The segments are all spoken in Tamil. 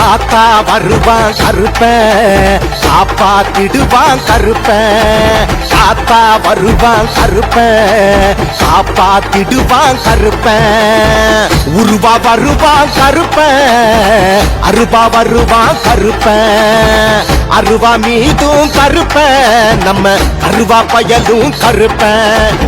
காத்தா வருவான் கருப்பன் காப்பாத்திடுவான் கருப்பன் காத்தா வருவான் கருப்பன் காப்பாத்திடுவான் கருப்பன் உருவா வருவான் கருப்பன் அருவா வருவான் கருப்பன் அருவா மீதும் கருப்பன் நம்ம கருவா பயலும் கருப்பன்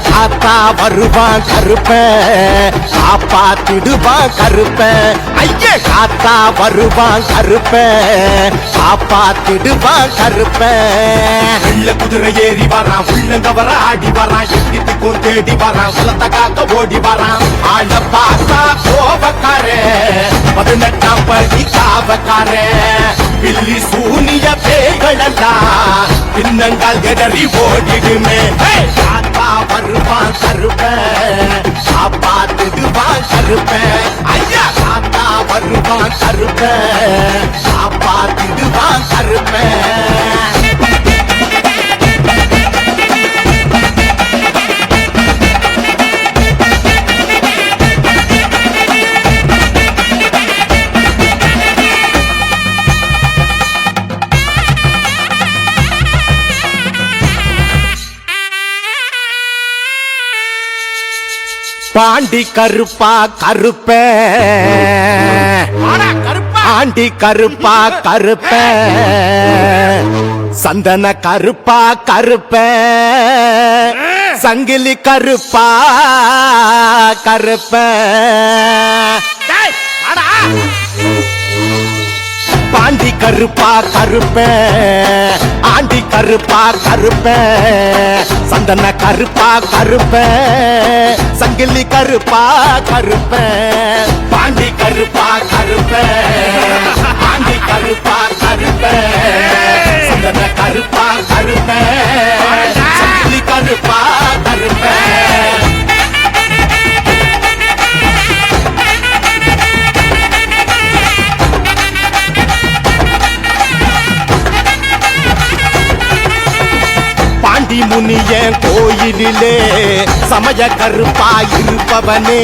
காத்தா வருவான் கருப்பன் காப்பாத்திடுவான் கருப்பன் ஐயே காத்தா வருவான் கருப்பன் காப்பாத்திடுவான் கருப்பன் வெள்ள குதிரை ஏறி வரான் உள்ளங்கவர ஆடி வரான் எத்திக்கும் தேடி வரான் குலத்த காக்க ஓடி வரான் ஆள பார்த்தா கோபக்காரே 18ஆம் படி காவக்காரே பில்லி சூனிய பேய்களெல்லாம் பின்னங்கால் எடறி ஓடிடுமே காத்தா வருவான் கருப்பன் காப்பாத்திடுவான் கருப்பன் ஐயா காத்தா வருவான் கருப்பன் காப்பாத்திடுவான் கருப்பன் பாண்டி கருப்பா கருப்ப ஆண்டி கருப்பா கருப்ப சந்தன கருப்பா கருப்ப சங்கிலி கருப்பா கருப்ப பாண்டி கருப்பா கருப்ப ஆண்டி கருப்பா கருப்ப சந்தன கருப்பா கருப்ப சங்கிலி கருப்பா கருப்ப பாண்டி கருப்பா கருப்ப ஆண்டி கருப்பா கருப்ப சந்தன கருப்பா கருப்ப சங்கிலி கருப்பா கருப்ப முனிய கோயிலிலே சமய கருப்பா இருப்பவனே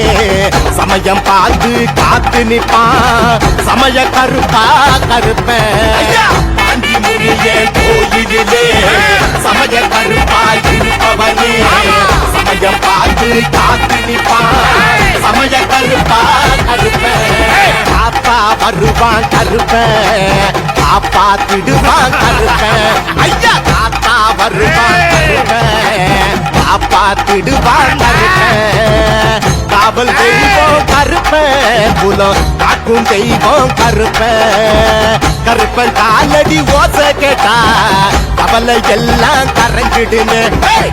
சமயம் பார்த்து காத்து நிப்பான் சமய கருப்பா கருப்பன் பாண்டி முனிய கோயிலிலே சமய கருப்பா இருப்பவனே சமயம் பார்த்து காத்து நிப்பான் சமய கருப்பா கருப்பன் காத்தா வருவான் கருப்பன் காப்பாத்திடுவான் கருப்பன் ஐயா காத்தா வருவான் கருப்பன் காப்பாத்திடுவான் கருப்பன் காவல் தெய்வம் கருப்பன் புலம் காக்கும் தெய்வம் கருப்பன் கருப்பன் காலடி ஓச கேட்டா கவலை எல்லாம் கரைஞ்சிடுன்னு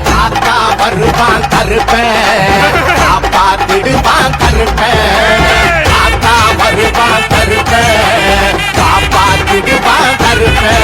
காத்தா வருவான் கருப்பன் காப்பாத்திடுவான் கருப்பன் காத்தா வருவான் கருப்பன் காப்பாத்திடுவான் கருப்பன்